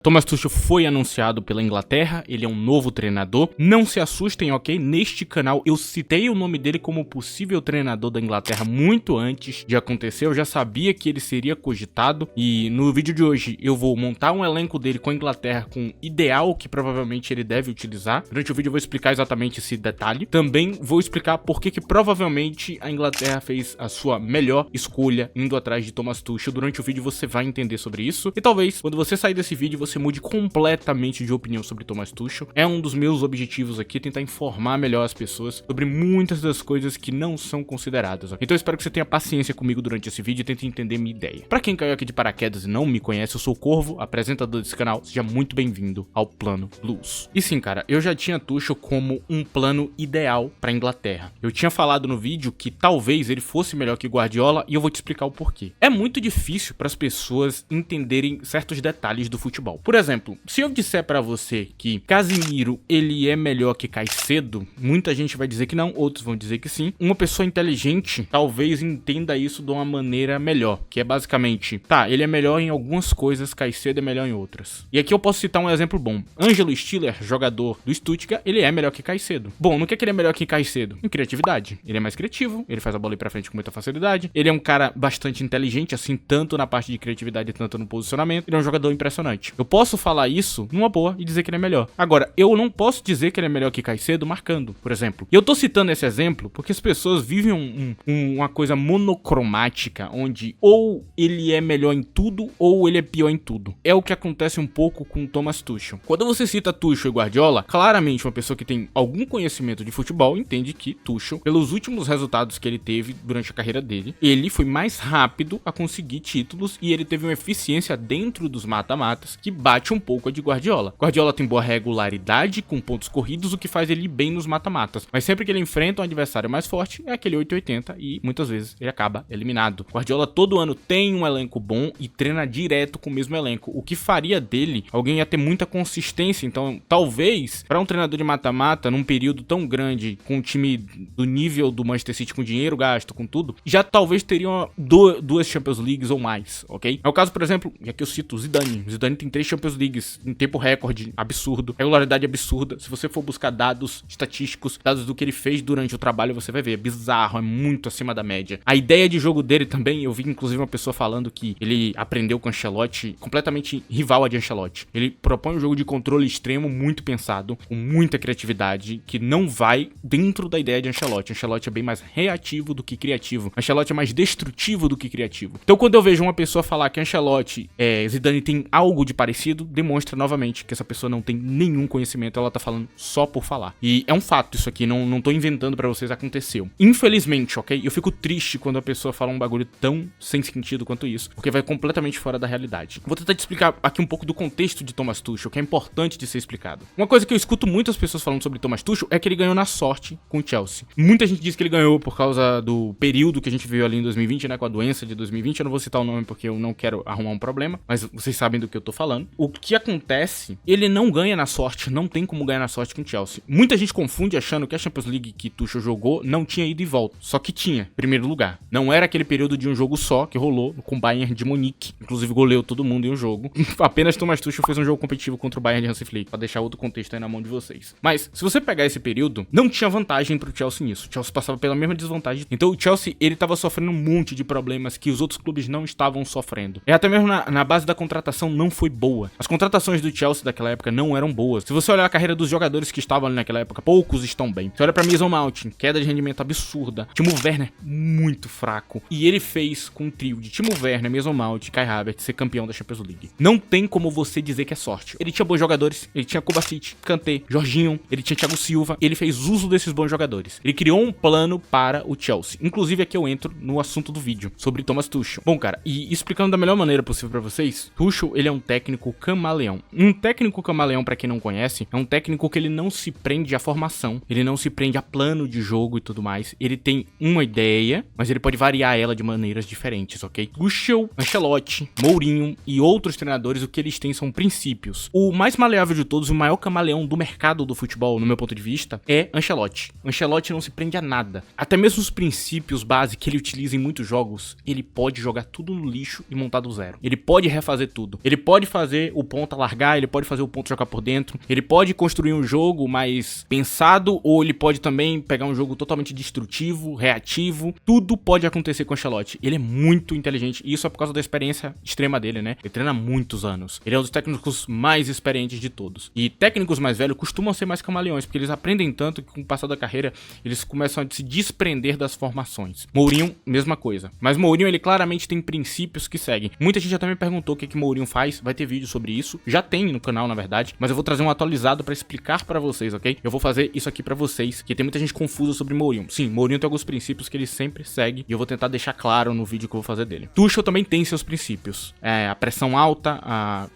Thomas Tuchel foi anunciado pela Inglaterra, ele é um novo treinador. Não se assustem, ok? Neste canal eu citei o nome dele como possível treinador da Inglaterra muito antes de acontecer. Eu já sabia que ele seria cogitado e no vídeo de hoje eu vou montar um elenco dele com a Inglaterra, com o ideal que provavelmente ele deve utilizar. Durante o vídeo eu vou explicar exatamente esse detalhe. Também vou explicar por que provavelmente a Inglaterra fez a sua melhor escolha indo atrás de Thomas Tuchel. Durante o vídeo você vai entender sobre isso e talvez quando você sair desse vídeo você mude completamente de opinião sobre Thomas Tuchel. É um dos meus objetivos aqui, tentar informar melhor as pessoas sobre muitas das coisas que não são consideradas. Então eu espero que você tenha paciência comigo durante esse vídeo e tente entender minha ideia. Pra quem caiu aqui de paraquedas e não me conhece, eu sou o Corvo, apresentador desse canal. Seja muito bem-vindo ao Plano Blues. E sim, cara, eu já tinha Tuchel como um plano ideal pra Inglaterra. Eu tinha falado no vídeo que talvez ele fosse melhor que Guardiola e eu vou te explicar o porquê. É muito difícil para as pessoas entenderem certos detalhes do futebol. Por exemplo, se eu disser pra você que Casemiro ele é melhor que Caicedo, muita gente vai dizer que não, outros vão dizer que sim. Uma pessoa inteligente talvez entenda isso de uma maneira melhor, que é basicamente, tá, ele é melhor em algumas coisas, Caicedo é melhor em outras. E aqui eu posso citar um exemplo bom. Ângelo Stiller, jogador do Stuttgart, ele é melhor que Caicedo. Bom, no que é que ele é melhor que Caicedo? Em criatividade. Ele é mais criativo, ele faz a bola ir pra frente com muita facilidade, ele é um cara bastante inteligente, assim, tanto na parte de criatividade, tanto no posicionamento. Ele é um jogador impressionante. Eu posso falar isso numa boa e dizer que ele é melhor. Agora, eu não posso dizer que ele é melhor que Caicedo marcando, por exemplo. E eu tô citando esse exemplo porque as pessoas vivem uma coisa monocromática, onde ou ele é melhor em tudo ou ele é pior em tudo. É o que acontece um pouco com Thomas Tuchel. Quando você cita Tuchel e Guardiola, claramente uma pessoa que tem algum conhecimento de futebol entende que Tuchel, pelos últimos resultados que ele teve durante a carreira dele, ele foi mais rápido a conseguir títulos e ele teve uma eficiência dentro dos mata-matas que bate um pouco a de Guardiola. Guardiola tem boa regularidade com pontos corridos, o que faz ele ir bem nos mata-matas. Mas sempre que ele enfrenta um adversário mais forte, é aquele 880 e muitas vezes ele acaba eliminado. Guardiola todo ano tem um elenco bom e treina direto com o mesmo elenco, o que faria dele alguém ia ter muita consistência. Então, talvez, para um treinador de mata-mata, num período tão grande, com um time do nível do Manchester City, com dinheiro gasto, com tudo, já talvez teriam duas Champions Leagues ou mais, ok? É o caso, por exemplo, e aqui eu cito o Zidane. O Zidane tem 3 Champions Leagues em tempo recorde, absurdo, regularidade absurda. Se você for buscar dados estatísticos, dados do que ele fez durante o trabalho, você vai ver, é bizarro, é muito acima da média. A ideia de jogo dele também, eu vi inclusive uma pessoa falando que ele aprendeu com Ancelotti, completamente rival a de Ancelotti. Ele propõe um jogo de controle extremo, muito pensado, com muita criatividade, que não vai dentro da ideia de Ancelotti. Ancelotti é bem mais reativo do que criativo. Ancelotti é mais destrutivo do que criativo. Então quando eu vejo uma pessoa falar que Ancelotti, Zidane tem algo de parecido, demonstra novamente que essa pessoa não tem nenhum conhecimento, ela tá falando só por falar. E é um fato isso aqui, não tô inventando pra vocês, aconteceu. Infelizmente, ok? Eu fico triste quando a pessoa fala um bagulho tão sem sentido quanto isso, porque vai completamente fora da realidade. Vou tentar te explicar aqui um pouco do contexto de Thomas Tuchel, que é importante de ser explicado. Uma coisa que eu escuto muitas pessoas falando sobre Thomas Tuchel é que ele ganhou na sorte com o Chelsea. Muita gente diz que ele ganhou por causa do período que a gente viu ali em 2020, né, com a doença de 2020. Eu não vou citar o nome porque eu não quero arrumar um problema, mas vocês sabem do que eu tô falando. O que acontece, ele não ganha na sorte, não tem como ganhar na sorte com o Chelsea. Muita gente confunde achando que a Champions League que Tuchel jogou não tinha ido e volta. Só que tinha, primeiro lugar. Não era aquele período de um jogo só que rolou com o Bayern de Munique. Inclusive goleou todo mundo em um jogo. Apenas Thomas Tuchel fez um jogo competitivo contra o Bayern de Hansi Flick, pra deixar outro contexto aí na mão de vocês. Mas, se você pegar esse período, não tinha vantagem pro Chelsea nisso. O Chelsea passava pela mesma desvantagem. Então o Chelsea, ele tava sofrendo um monte de problemas que os outros clubes não estavam sofrendo. E até mesmo na base da contratação não foi boa. As contratações do Chelsea daquela época não eram boas. Se você olhar a carreira dos jogadores que estavam ali naquela época, poucos estão bem. Você olha pra Mason Mount, queda de rendimento absurda. Timo Werner, muito fraco. E ele fez com um trio de Timo Werner, Mason Mount e Kai Havertz ser campeão da Champions League. Não tem como você dizer que é sorte. Ele tinha bons jogadores, ele tinha Kovacic, Kanté, Jorginho, ele tinha Thiago Silva, ele fez uso desses bons jogadores. Ele criou um plano para o Chelsea. Inclusive aqui eu entro no assunto do vídeo, sobre Thomas Tuchel. Bom, cara, e explicando da melhor maneira possível pra vocês, Tuchel, ele é um técnico camaleão. Um técnico camaleão, pra quem não conhece, é um técnico que ele não se prende à formação, ele não se prende a plano de jogo e tudo mais. Ele tem uma ideia, mas ele pode variar ela de maneiras diferentes, ok? Tuchel, Ancelotti, Mourinho e outros treinadores, o que eles têm são princípios. O mais maleável de todos, o maior camaleão do mercado do futebol, no meu ponto de vista, é Ancelotti. Ancelotti não se prende a nada. Até mesmo os princípios base que ele utiliza em muitos jogos, ele pode jogar tudo no lixo e montar do zero. Ele pode refazer tudo. Ele pode fazer o ponta largar, ele pode fazer o ponta jogar por dentro, ele pode construir um jogo mais pensado, ou ele pode também pegar um jogo totalmente destrutivo, reativo. Tudo pode acontecer com o Ancelotti. Ele é muito inteligente, e isso é por causa da experiência extrema dele, né? Ele treina há muitos anos. Ele é um dos técnicos mais experientes de todos. E técnicos mais velhos costumam ser mais camaleões, porque eles aprendem tanto que com o passar da carreira, eles começam a se desprender das formações. Mourinho, mesma coisa. Mas Mourinho, ele claramente tem princípios que seguem. Muita gente já também perguntou o que Mourinho faz. Vai ter vídeo sobre isso. Já tem no canal, na verdade. Mas eu vou trazer um atualizado pra explicar pra vocês, ok? Eu vou fazer isso aqui pra vocês, que tem muita gente confusa sobre Mourinho. Sim, Mourinho tem alguns princípios que ele sempre segue, e eu vou tentar deixar claro no vídeo que eu vou fazer dele. Tuchel também tem seus princípios. A pressão alta,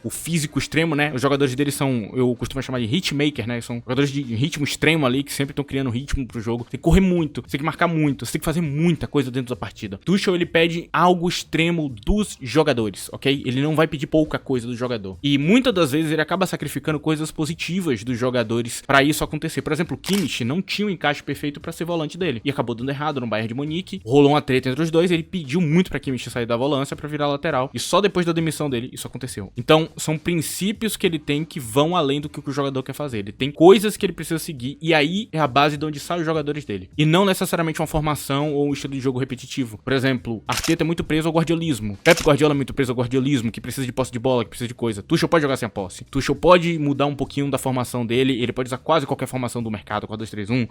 o físico extremo, né? Os jogadores dele são, eu costumo chamar de hitmaker, né? São jogadores de ritmo extremo ali, que sempre estão criando ritmo pro jogo. Tem que correr muito, você tem que marcar muito, você tem que fazer muita coisa dentro da partida. Tuchel, ele pede algo extremo dos jogadores, ok? Ele não vai pedir pouca coisa do jogador. E muitas das vezes ele acaba sacrificando coisas positivas dos jogadores pra isso acontecer. Por exemplo, o Kimmich não tinha um encaixe perfeito pra ser volante dele, e acabou dando errado no Bayern de Munique. Rolou uma treta entre os dois, ele pediu muito pra Kimmich sair da volância pra virar lateral, e só depois da demissão dele isso aconteceu. Então, são princípios que ele tem que vão além do que o jogador quer fazer. Ele tem coisas que ele precisa seguir, e aí é a base de onde saem os jogadores dele. E não necessariamente uma formação ou um estilo de jogo repetitivo. Por exemplo, Arteta é muito preso ao guardiolismo. Pep Guardiola é muito preso ao guardiolismo, que precisa de posse de bola, que precisa de coisa. Tuchel pode jogar sem a posse. Tuchel pode mudar um pouquinho da formação dele, ele pode usar quase qualquer formação do mercado, 4-2-3-1,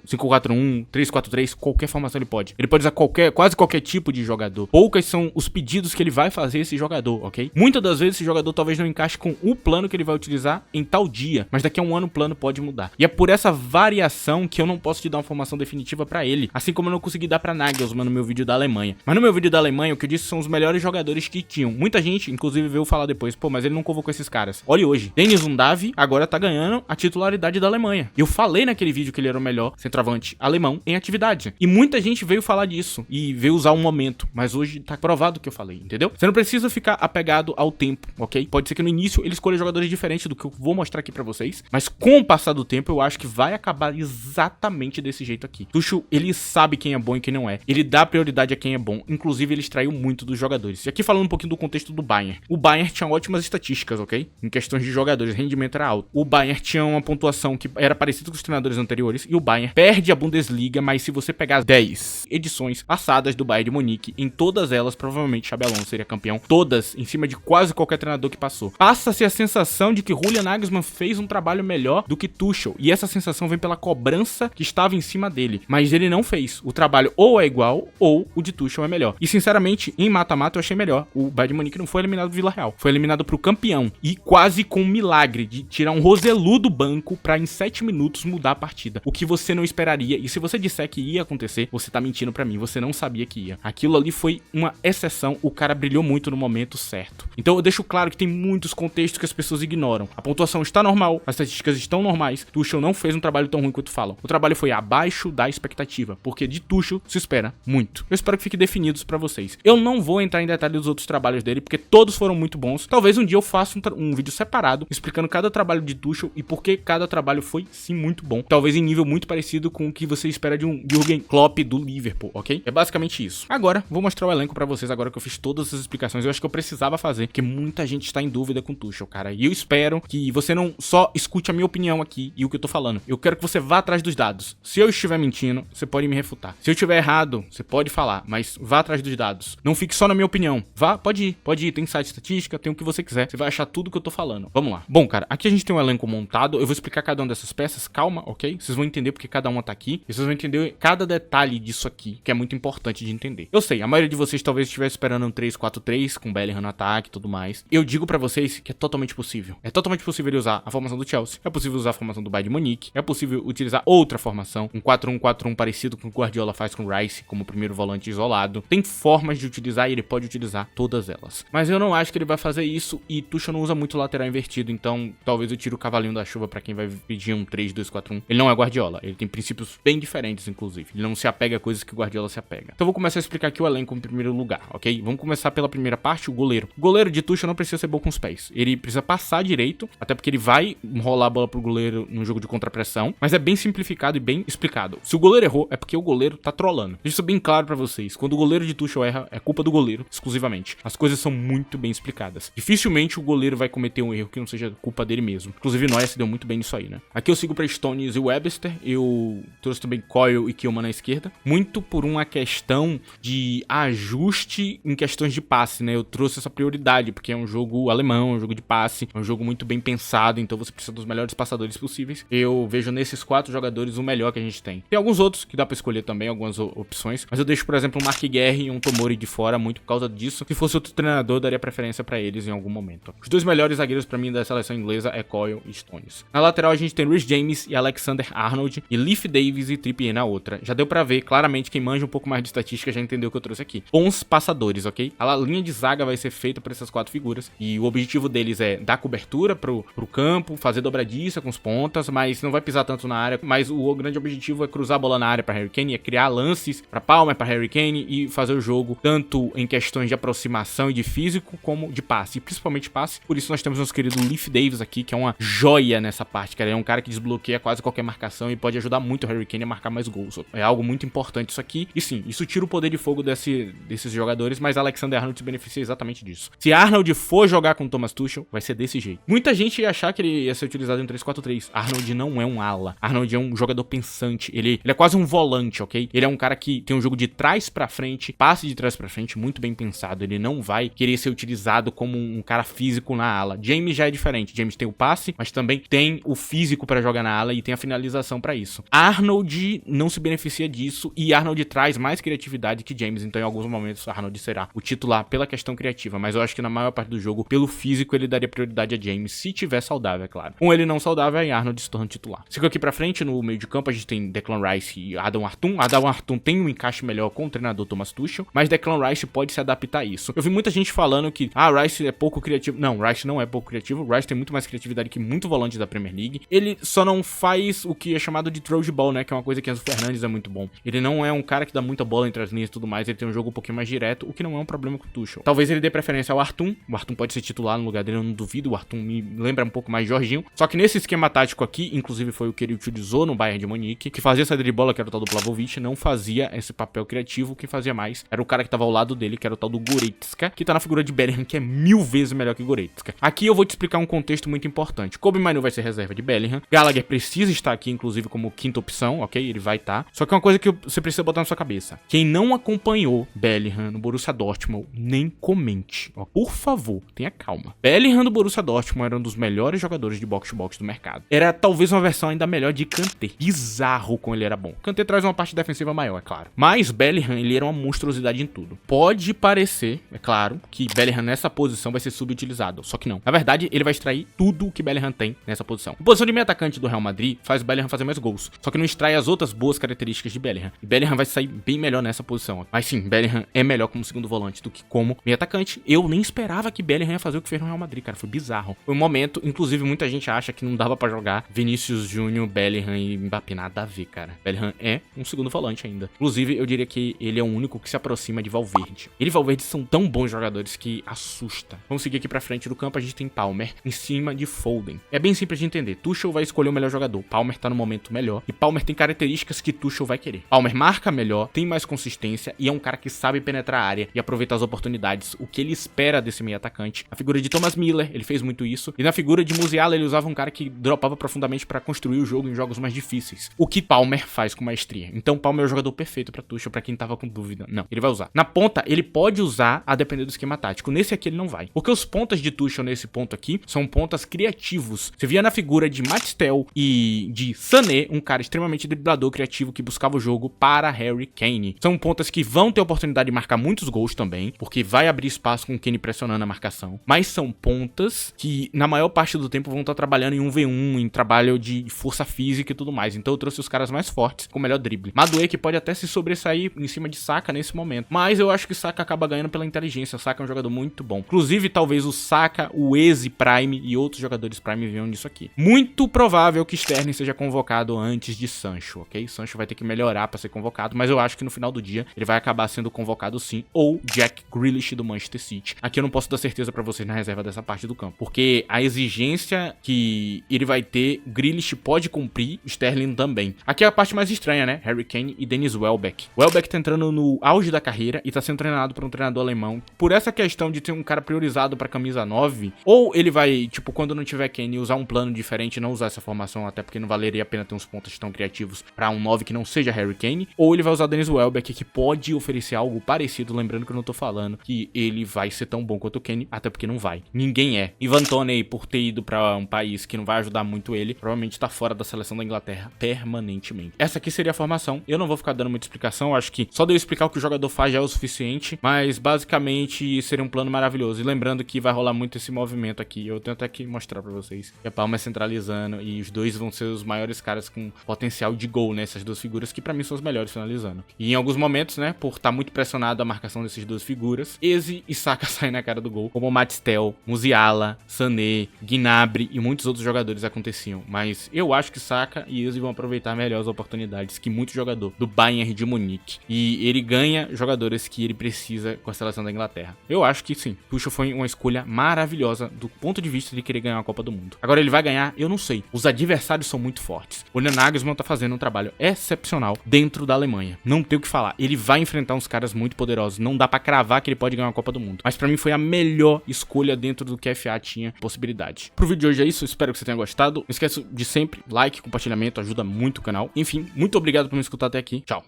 5-4-1, 3-4-3, qualquer formação ele pode. Ele pode usar quase qualquer tipo de jogador. Poucas são os pedidos que ele vai fazer esse jogador, ok? Muitas das vezes esse jogador talvez não encaixe com o plano que ele vai utilizar em tal dia, mas daqui a um ano o plano pode mudar. E é por essa variação que eu não posso te dar uma formação definitiva pra ele, assim como eu não consegui dar pra Nagelsmann no meu vídeo da Alemanha. Mas no meu vídeo da Alemanha, o que eu disse são os melhores jogadores que tinham. Muita gente, inclusive, veio falar depois, pô, mas ele não convocou esses caras. Olha hoje, Dennis Undav agora tá ganhando a titularidade da Alemanha. Eu falei naquele vídeo que ele era o melhor centroavante alemão em atividade. E muita gente veio falar disso e veio usar um momento, mas hoje tá provado o que eu falei, entendeu? Você não precisa ficar apegado ao tempo, ok? Pode ser que no início ele escolha jogadores diferentes do que eu vou mostrar aqui pra vocês, mas com o passar do tempo eu acho que vai acabar exatamente desse jeito aqui. Tuchel, ele sabe quem é bom e quem não é. Ele dá prioridade a quem é bom, inclusive ele extraiu muito dos jogadores. E aqui falando um pouquinho do contexto do Bayern. O Bayern tinha ótimas estatísticas, ok? Em questões de jogadores, rendimento era alto. O Bayern tinha uma pontuação que era parecida com os treinadores anteriores, e o Bayern perde a Bundesliga, mas se você pegar 10 edições passadas do Bayern de Munique, em todas elas, provavelmente Xabi Alonso seria campeão. Todas, em cima de quase qualquer treinador que passou. Passa-se a sensação de que Julian Nagelsmann fez um trabalho melhor do que Tuchel, e essa sensação vem pela cobrança que estava em cima dele, mas ele não fez. O trabalho ou é igual, ou o de Tuchel é melhor. E sinceramente, em mata-mata eu achei melhor. O Bayern de Munique não foi eliminado do Villarreal, foi eliminado pro campeão, e quase com um milagre de tirar um Roselu do banco pra em 7 minutos mudar a partida, o que você não esperaria. E se você disser que ia acontecer, você tá mentindo pra mim, você não sabia que ia. Aquilo ali foi uma exceção, o cara brilhou muito no momento certo. Então eu deixo claro que tem muitos contextos que as pessoas ignoram. A pontuação está normal, as estatísticas estão normais, Tuchel não fez um trabalho tão ruim quanto falam. O trabalho foi abaixo da expectativa, porque de Tuchel se espera muito. Eu espero que fique definidos pra vocês. Eu não vou entrar em detalhe dos outros trabalhos dele, porque todos foram muito bons. Talvez um dia eu faça um vídeo separado, explicando cada trabalho de Tuchel e por que cada trabalho foi sim muito bom. Talvez em nível muito parecido com o que você espera de um Jürgen Klopp do Liverpool, ok? É basicamente isso. Agora, vou mostrar o elenco pra vocês agora que eu fiz todas essas explicações. Eu acho que eu precisava fazer, porque muita gente está em dúvida com Tuchel, cara. E eu espero que você não só escute a minha opinião aqui e o que eu tô falando. Eu quero que você vá atrás dos dados. Se eu estiver mentindo, você pode me refutar. Se eu estiver errado, você pode falar, mas vá atrás dos dados. Não fique só na minha opinião. Vá, pode ir. Tem site estatística, tem o que você quiser. Você vai achar tudo que eu tô falando. Vamos lá. Bom, cara, aqui a gente tem um elenco montado. Eu vou explicar cada uma dessas peças. Calma, ok? Vocês vão entender porque cada uma tá aqui. E vocês vão entender cada detalhe disso aqui, que é muito importante de entender. Eu sei, a maioria de vocês talvez estivesse esperando um 3-4-3, com Bellingham no ataque e tudo mais. Eu digo pra vocês que é totalmente possível. É totalmente possível ele usar a formação do Chelsea. É possível usar a formação do Bayern de Munique. É possível utilizar outra formação. Um 4-1-4-1 parecido com o que o Guardiola faz com o Rice, como primeiro volante isolado. Tem formas de utilizar e ele pode utilizar todas elas. Mas eu não acho que ele vai fazer isso, e Tuchel não usa muito lateral invertido, então talvez eu tire o cavalinho da chuva pra quem vai pedir um 3-2-4-1. Ele não é Guardiola, ele tem princípios bem diferentes, inclusive. Ele não se apega a coisas que o Guardiola se apega. Então eu vou começar a explicar aqui o elenco em primeiro lugar, ok? Vamos começar pela primeira parte, o goleiro. O goleiro de Tuchel não precisa ser bom com os pés. Ele precisa passar direito, até porque ele vai rolar a bola pro goleiro no jogo de contrapressão, mas é bem simplificado e bem explicado. Se o goleiro errou, é porque o goleiro tá trollando. Isso é bem claro pra vocês. Quando o goleiro de Tuchel erra, é culpa do goleiro, exclusivamente. As coisas são muito bem explicadas. mas dificilmente o goleiro vai cometer um erro que não seja culpa dele mesmo. Inclusive, Neuer se deu muito bem nisso aí, né? Aqui eu sigo pra Stones e Webster, eu trouxe também Coyle e Kilman na esquerda, muito por uma questão de ajuste em questões de passe, né? Eu trouxe essa prioridade, porque é um jogo alemão, é um jogo de passe, é um jogo muito bem pensado, então você precisa dos melhores passadores possíveis. Eu vejo nesses 4 jogadores o melhor que a gente tem. Tem alguns outros que dá pra escolher também, algumas opções, mas eu deixo, por exemplo, um Mark Guerre e um Tomori de fora, muito por causa disso. Se fosse outro treinador, eu daria preferência pra eles em algum momento. Os 2 melhores zagueiros pra mim da seleção inglesa é Coyle e Stones. Na lateral a gente tem Reece James e Alexander-Arnold e Leif Davis e Trippier na outra. Já deu pra ver claramente, quem manja um pouco mais de estatística já entendeu o que eu trouxe aqui. Bons passadores, ok? A linha de zaga vai ser feita por essas 4 figuras e o objetivo deles é dar cobertura pro campo, fazer dobradiça com os pontas, mas não vai pisar tanto na área. Mas o grande objetivo é cruzar a bola na área pra Harry Kane, é criar lances pra Palmer, pra Harry Kane e fazer o jogo tanto em questões de aproximação e de físico como de passe, principalmente passe. Por isso nós temos nosso querido Leif Davis aqui, que é uma joia nessa parte, cara. Ele é um cara que desbloqueia quase qualquer marcação e pode ajudar muito o Harry Kane a marcar mais gols. É algo muito importante isso aqui. E sim, isso tira o poder de fogo desses jogadores, mas Alexander-Arnold se beneficia exatamente disso. Se Arnold for jogar com Thomas Tuchel, vai ser desse jeito. Muita gente ia achar que ele ia ser utilizado em 3-4-3. Arnold não é um ala. Arnold é um jogador pensante. Ele é quase um volante, ok? Ele é um cara que tem um jogo de trás pra frente, passe de trás pra frente, muito bem pensado. Ele não vai querer ser utilizado como um cara físico na ala. James já é diferente. James tem o passe, mas também tem o físico pra jogar na ala e tem a finalização pra isso. Arnold não se beneficia disso e Arnold traz mais criatividade que James, então em alguns momentos Arnold será o titular pela questão criativa, mas eu acho que na maior parte do jogo, pelo físico, ele daria prioridade a James, se tiver saudável, é claro. Com ele não saudável, aí Arnold se torna titular. Sigo aqui pra frente, no meio de campo, a gente tem Declan Rice e Adam Artum. Adam Artum tem um encaixe melhor com o treinador Thomas Tuchel, mas Declan Rice pode se adaptar a isso. Eu vi muita gente falando que, Rice é pouco criativo. Não, Rice não é pouco criativo, Rice tem muito mais criatividade que muito volante da Premier League. Ele só não faz o que é chamado de throw de ball, né, que é uma coisa que Enzo Fernandes é muito bom. Ele não é um cara que dá muita bola entre as linhas e tudo mais, ele tem um jogo um pouquinho mais direto, o que não é um problema com o Tuchel. Talvez ele dê preferência ao Artum. O Artum pode ser titular no lugar dele, eu não duvido. O Artum me lembra um pouco mais Jorginho. Só que nesse esquema tático aqui, inclusive foi o que ele utilizou no Bayern de Munique, que fazia saída de bola, que era o tal do Vlahovic, não fazia esse papel criativo. Quem fazia mais era o cara que tava ao lado dele, que era o tal do Goretzka, que tá na figura de Bellingham, que é 1000 vezes melhor que Goretzka. Aqui eu vou te explicar um contexto muito importante. Kobe Mainoo vai ser reserva de Bellingham. Gallagher precisa estar aqui, inclusive, como quinta opção, ok? Ele vai estar. Só que é uma coisa que você precisa botar na sua cabeça. Quem não acompanhou Bellingham no Borussia Dortmund, nem comente. Ó, por favor, tenha calma. Bellingham do Borussia Dortmund era um dos melhores jogadores de box-to-box do mercado. Era talvez uma versão ainda melhor de Kanté. Bizarro como ele era bom. Kanté traz uma parte defensiva maior, é claro. Mas Bellingham, ele era uma monstruosidade em tudo. Pode parecer, é claro, que Bellingham nessa posição vai ser subutilizado. Só que não. Na verdade, ele vai extrair tudo o que Bellingham tem nessa posição. A posição de meio atacante do Real Madrid faz o Bellingham fazer mais gols. Só que não extrai as outras boas características de Bellingham. E Bellingham vai sair bem melhor nessa posição. Mas sim, Bellingham é melhor como segundo volante do que como meio atacante. Eu nem esperava que Bellingham ia fazer o que fez no Real Madrid, cara. Foi bizarro. Foi um momento, inclusive muita gente acha que não dava pra jogar Vinícius Júnior, Bellingham e Mbappé. Nada a ver, cara. Bellingham é um segundo volante ainda. Inclusive, eu diria que ele é o único que se aproxima de Valverde. Ele e Valverde são tão bons jogadores que assusta. Vamos seguir aqui pra frente do campo, a gente tem Palmer em cima de Foden. É bem simples de entender. Tuchel vai escolher o melhor jogador. Palmer tá no momento melhor. E Palmer tem características que Tuchel vai querer. Palmer marca melhor, tem mais consistência e é um cara que sabe penetrar a área e aproveitar as oportunidades. O que ele espera desse meio atacante. A figura de Thomas Müller, ele fez muito isso. E na figura de Musiala, ele usava um cara que dropava profundamente pra construir o jogo em jogos mais difíceis. O que Palmer faz com maestria. Então Palmer é o jogador perfeito pra Tuchel, pra quem tava com dúvida. Não, ele vai usar. Na ponta, ele pode usar a depender do esquema tático. Nesse aqui ele não vai. Porque os pontas de Tuchel nesse ponto aqui são pontas criativos. Você via na figura de Matistel e de Sané, um cara extremamente driblador criativo que buscava o jogo para Harry Kane. São pontas que vão ter oportunidade de marcar muitos gols também, porque vai abrir espaço com o Kane pressionando a marcação. Mas são pontas que na maior parte do tempo vão estar trabalhando em 1v1, em trabalho de força física e tudo mais. Então eu trouxe os caras mais fortes com o melhor drible. Madueke pode até se sobressair em cima de Saka nesse momento, mas eu acho que Saka acaba ganhando pela inteligência. O Saka é um jogador muito bom. Inclusive, talvez o Saka, o Eze Prime e outros jogadores Prime venham nisso aqui. Muito provável que Sterling seja convocado antes de Sancho, ok? Sancho vai ter que melhorar para ser convocado, mas eu acho que no final do dia ele vai acabar sendo convocado sim, ou Jack Grealish do Manchester City. Aqui eu não posso dar certeza para vocês na reserva dessa parte do campo, porque a exigência que ele vai ter, Grealish pode cumprir, Sterling também. Aqui é a parte mais estranha, né? Harry Kane e Dennis Welbeck. Welbeck tá entrando no auge da carreira e tá sendo treinado por um treinador alemão. Por essa questão de ter um cara priorizado pra camisa 9, ou ele vai, tipo, quando não tiver Kane, usar um plano diferente e não usar essa formação, até porque não valeria a pena ter uns pontos tão criativos pra um 9 que não seja Harry Kane, ou ele vai usar Dennis Welbeck, que pode oferecer algo parecido, lembrando que eu não tô falando que ele vai ser tão bom quanto o Kane, até porque não vai. Ninguém é. Ivan Toney, por ter ido pra um país que não vai ajudar muito ele, provavelmente tá fora da seleção da Inglaterra permanentemente. Essa aqui seria a formação. Eu não vou ficar dando muita explicação, eu acho que só de eu explicar o que o jogador faz já é o suficiente, mas basicamente seria um plano maravilhoso. E lembrando que vai rolar muito esse movimento aqui, eu tenho até que mostrar pra vocês. Que a Palma é centralizando e os dois vão ser os maiores caras com potencial de gol, né? Essas duas figuras que pra mim são os melhores finalizando. E em alguns momentos, né, por estar muito pressionado a marcação dessas duas figuras, Eze e Saka saem na cara do gol, como Matistel, Musiala, Sané, Gnabry e muitos outros jogadores aconteciam. Mas eu acho que Saka e Eze vão aproveitar melhor as oportunidades que muito jogador do Bayern de Munique. E ele ganha jogadores que ele precisa com a seleção da Inglaterra. Eu acho que sim, Tuchel foi uma escolha maravilhosa do ponto de vista de querer ganhar a Copa do Mundo. Agora ele vai ganhar? Eu não sei. Os adversários são muito fortes. O Nagelsmann tá fazendo um trabalho excepcional dentro da Alemanha. Não tem o que falar. Ele vai enfrentar uns caras muito poderosos. Não dá pra cravar que ele pode ganhar a Copa do Mundo. Mas pra mim foi a melhor escolha dentro do que a FA tinha possibilidade. Pro vídeo de hoje é isso. Espero que você tenha gostado. Não esqueça de sempre, like, compartilhamento, ajuda muito o canal. Enfim, muito obrigado por me escutar até aqui. Tchau.